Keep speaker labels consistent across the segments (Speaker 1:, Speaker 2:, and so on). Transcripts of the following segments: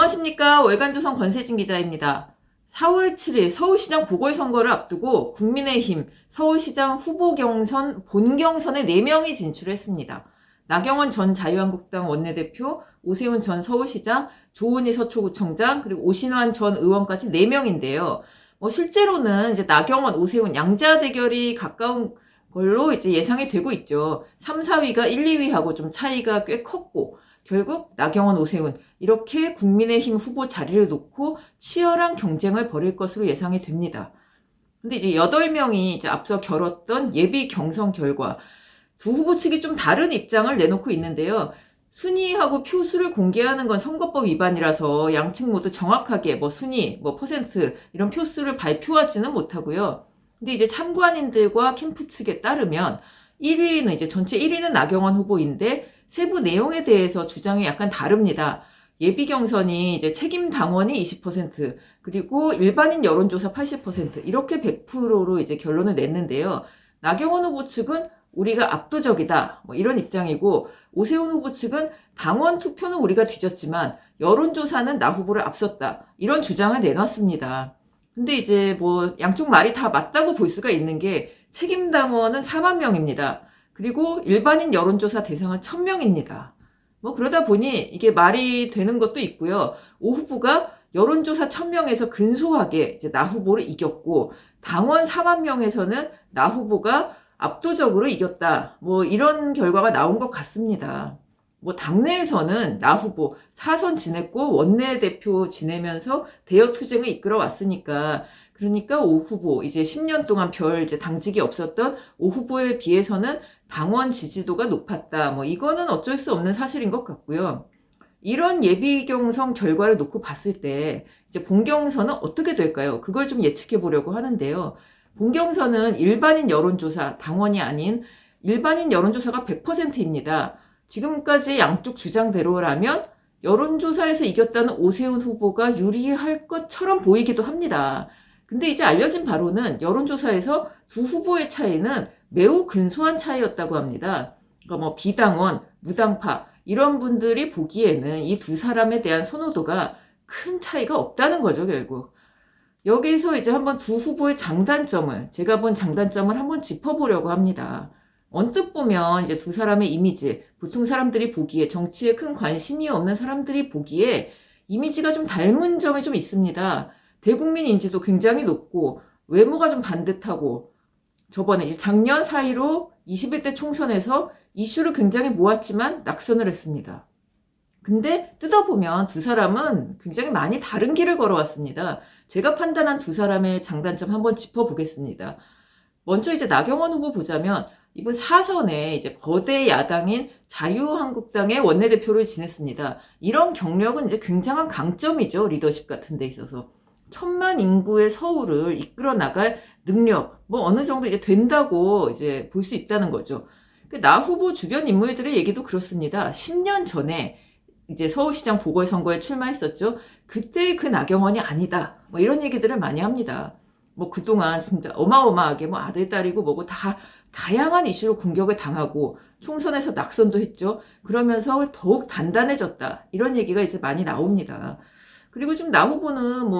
Speaker 1: 안녕하십니까. 월간조선 권세진 기자입니다. 4월 7일 서울시장 보궐선거를 앞두고 국민의힘 서울시장 후보 경선 본경선에 4명이 진출했습니다. 나경원 전 자유한국당 원내대표, 오세훈 전 서울시장, 조은희 서초구청장, 그리고 오신환 전 의원까지 4명인데요. 실제로는 이제 나경원, 오세훈 양자 대결이 가까운 걸로 이제 예상이 되고 있죠. 3, 4위가 1, 2위하고 좀 차이가 꽤 컸고, 결국 나경원, 오세훈 이렇게 국민의힘 후보 자리를 놓고 치열한 경쟁을 벌일 것으로 예상이 됩니다. 근데 이제 8명이 이제 앞서 겨뤘던 예비 경선 결과 두 후보 측이 좀 다른 입장을 내놓고 있는데요. 순위하고 표수를 공개하는 건 선거법 위반이라서 양측 모두 정확하게 순위, 퍼센트 이런 표수를 발표하지는 못하고요. 근데 이제 참관인들과 캠프 측에 따르면 1위는 이제 전체 1위는 나경원 후보인데 세부 내용에 대해서 주장이 약간 다릅니다. 예비 경선이 이제 책임 당원이 20%, 그리고 일반인 여론조사 80% 이렇게 100%로 이제 결론을 냈는데요. 나경원 후보 측은 우리가 압도적이다 이런 입장이고, 오세훈 후보 측은 당원 투표는 우리가 뒤졌지만 여론조사는 나 후보를 앞섰다 이런 주장을 내놨습니다. 근데 이제 양쪽 말이 다 맞다고 볼 수가 있는 게 책임 당원은 4만 명입니다. 그리고 일반인 여론조사 대상은 1000명입니다. 그러다 보니 이게 말이 되는 것도 있고요. 오 후보가 여론조사 1000명에서 근소하게 이제 나 후보를 이겼고, 당원 4만 명에서는 나 후보가 압도적으로 이겼다. 이런 결과가 나온 것 같습니다. 당내에서는 나 후보 4선 지냈고 원내대표 지내면서 대여 투쟁을 이끌어 왔으니까, 그러니까 오 후보 이제 10년 동안 별 이제 당직이 없었던 오 후보에 비해서는 당원 지지도가 높았다. 이거는 어쩔 수 없는 사실인 것 같고요. 이런 예비 경선 결과를 놓고 봤을 때 이제 본경선은 어떻게 될까요? 그걸 좀 예측해 보려고 하는데요. 본경선은 일반인 여론조사, 당원이 아닌 일반인 여론조사가 100%입니다. 지금까지 양쪽 주장대로라면 여론조사에서 이겼다는 오세훈 후보가 유리할 것처럼 보이기도 합니다. 근데 이제 알려진 바로는 여론조사에서 두 후보의 차이는 매우 근소한 차이였다고 합니다. 그러니까 비당원, 무당파 이런 분들이 보기에는 이 두 사람에 대한 선호도가 큰 차이가 없다는 거죠, 결국. 여기서 이제 한번 두 후보의 제가 본 장단점을 한번 짚어보려고 합니다. 언뜻 보면 이제 두 사람의 이미지, 보통 사람들이 보기에, 정치에 큰 관심이 없는 사람들이 보기에 이미지가 좀 닮은 점이 좀 있습니다. 대국민 인지도 굉장히 높고 외모가 좀 반듯하고, 저번에 이제 작년 사이로 21대 총선에서 이슈를 굉장히 모았지만 낙선을 했습니다. 근데 뜯어보면 두 사람은 굉장히 많이 다른 길을 걸어왔습니다. 제가 판단한 두 사람의 장단점 한번 짚어보겠습니다. 먼저 이제 나경원 후보 보자면 이분 4선에 이제 거대 야당인 자유한국당의 원내대표를 지냈습니다. 이런 경력은 이제 굉장한 강점이죠. 리더십 같은 데 있어서. 1000만 인구의 서울을 이끌어 나갈 능력, 어느 정도 이제 된다고 이제 볼 수 있다는 거죠. 나 후보 주변 인물들의 얘기도 그렇습니다. 10년 전에 이제 서울시장 보궐선거에 출마했었죠. 그때 그 나경원이 아니다. 이런 얘기들을 많이 합니다. 그동안 진짜 어마어마하게 아들, 딸이고 뭐고 다양한 이슈로 공격을 당하고 총선에서 낙선도 했죠. 그러면서 더욱 단단해졌다. 이런 얘기가 이제 많이 나옵니다. 그리고 지금 나 후보는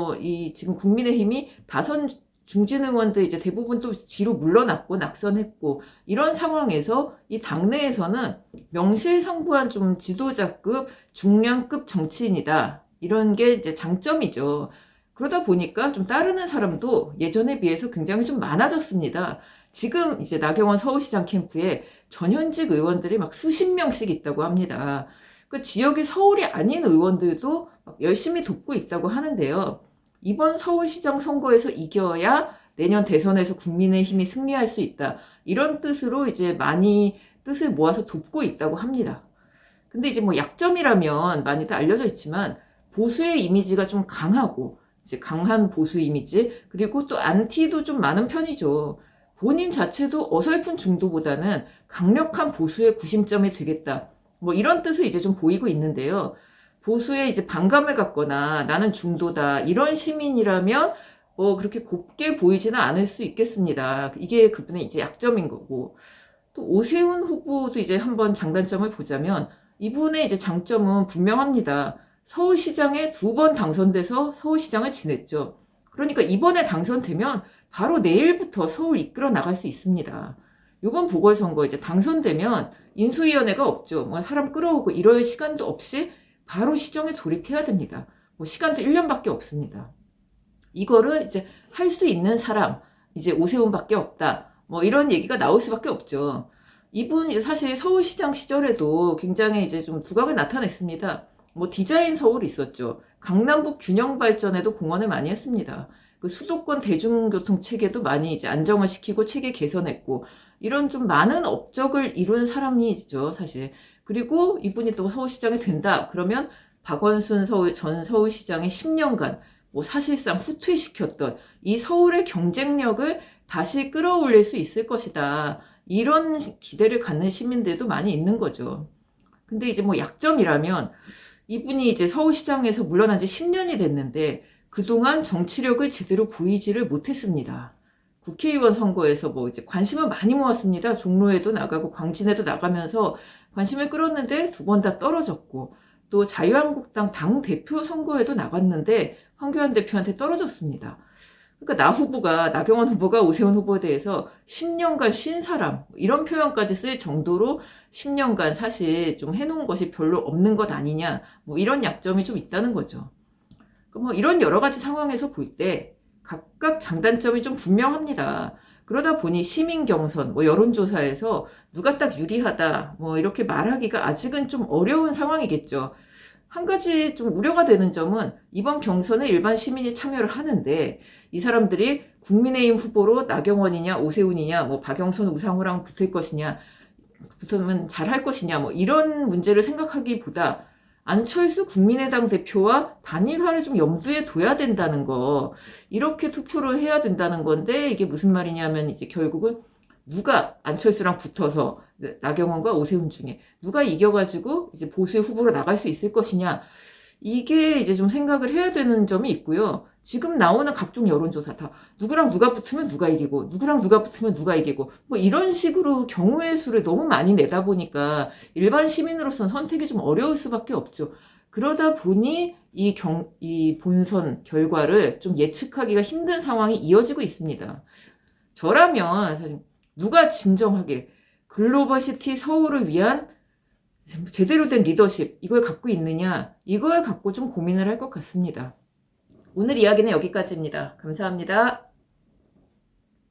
Speaker 1: 지금 국민의힘이 다선 중진 의원들 이제 대부분 또 뒤로 물러났고 낙선했고, 이런 상황에서 이 당내에서는 명실상부한 좀 지도자급, 중량급 정치인이다. 이런 게 이제 장점이죠. 그러다 보니까 좀 따르는 사람도 예전에 비해서 굉장히 좀 많아졌습니다. 지금 이제 나경원 서울시장 캠프에 전현직 의원들이 수십 명씩 있다고 합니다. 그 지역이 서울이 아닌 의원들도 열심히 돕고 있다고 하는데요. 이번 서울시장 선거에서 이겨야 내년 대선에서 국민의힘이 승리할 수 있다. 이런 뜻으로 이제 많이 뜻을 모아서 돕고 있다고 합니다. 근데 이제 약점이라면 많이들 알려져 있지만 보수의 이미지가 좀 강하고, 이제 강한 보수 이미지, 그리고 또 안티도 좀 많은 편이죠. 본인 자체도 어설픈 중도보다는 강력한 보수의 구심점이 되겠다. 이런 뜻을 이제 좀 보이고 있는데요. 보수에 이제 반감을 갖거나 나는 중도다 이런 시민이라면 그렇게 곱게 보이지는 않을 수 있겠습니다. 이게 그분의 이제 약점인 거고, 또 오세훈 후보도 이제 한번 장단점을 보자면 이분의 이제 장점은 분명합니다. 서울시장에 2번 당선돼서 서울시장을 지냈죠. 그러니까 이번에 당선되면 바로 내일부터 서울 이끌어 나갈 수 있습니다. 이번 보궐선거 이제 당선되면 인수위원회가 없죠. 뭐 사람 끌어오고 이럴 시간도 없이 바로 시정에 돌입해야 됩니다. 뭐 시간도 1년밖에 없습니다. 이거를 이제 할 수 있는 사람, 이제 오세훈밖에 없다. 뭐 이런 얘기가 나올 수밖에 없죠. 이분 사실 서울시장 시절에도 굉장히 이제 좀 두각을 나타냈습니다. 뭐 디자인 서울 있었죠. 강남북 균형 발전에도 공헌을 많이 했습니다. 그 수도권 대중교통 체계도 많이 이제 안정을 시키고 체계 개선했고 이런 좀 많은 업적을 이룬 사람이죠, 사실. 그리고 이분이 또 서울시장이 된다. 그러면 박원순 전 서울시장의 10년간 뭐 사실상 후퇴시켰던 이 서울의 경쟁력을 다시 끌어올릴 수 있을 것이다. 이런 기대를 갖는 시민들도 많이 있는 거죠. 근데 이제 뭐 약점이라면 이분이 이제 서울시장에서 물러난 지 10년이 됐는데 그동안 정치력을 제대로 보이지를 못했습니다. 국회의원 선거에서 뭐 이제 관심을 많이 모았습니다. 종로에도 나가고 광진에도 나가면서 관심을 끌었는데 2번 다 떨어졌고 또 자유한국당 당대표 선거에도 나갔는데 황교안 대표한테 떨어졌습니다. 그러니까 나경원 후보가 오세훈 후보에 대해서 10년간 쉰 사람 이런 표현까지 쓸 정도로 10년간 사실 좀 해놓은 것이 별로 없는 것 아니냐 뭐 이런 약점이 좀 있다는 거죠. 뭐 이런 여러 가지 상황에서 볼 때 각각 장단점이 좀 분명합니다. 그러다 보니 시민 경선, 뭐 여론조사에서 누가 딱 유리하다, 뭐 이렇게 말하기가 아직은 좀 어려운 상황이겠죠. 한 가지 좀 우려가 되는 점은 이번 경선에 일반 시민이 참여를 하는데 이 사람들이 국민의힘 후보로 나경원이냐 오세훈이냐 뭐 박영선 우상호랑 붙을 것이냐 붙으면 잘할 것이냐 뭐 이런 문제를 생각하기보다 안철수 국민의당 대표와 단일화를 좀 염두에 둬야 된다는 거 이렇게 투표를 해야 된다는 건데 이게 무슨 말이냐면 이제 결국은 누가 안철수랑 붙어서 나경원과 오세훈 중에 누가 이겨가지고 이제 보수의 후보로 나갈 수 있을 것이냐 이게 이제 좀 생각을 해야 되는 점이 있고요. 지금 나오는 각종 여론조사 다 누구랑 누가 붙으면 누가 이기고 누구랑 누가 붙으면 누가 이기고 뭐 이런 식으로 경우의 수를 너무 많이 내다 보니까 일반 시민으로서는 선택이 좀 어려울 수밖에 없죠. 그러다 보니 이 본선 결과를 좀 예측하기가 힘든 상황이 이어지고 있습니다. 저라면 사실 누가 진정하게 글로벌시티 서울을 위한 제대로 된 리더십 이걸 갖고 있느냐 이걸 갖고 좀 고민을 할 것 같습니다. 오늘 이야기는 여기까지입니다. 감사합니다.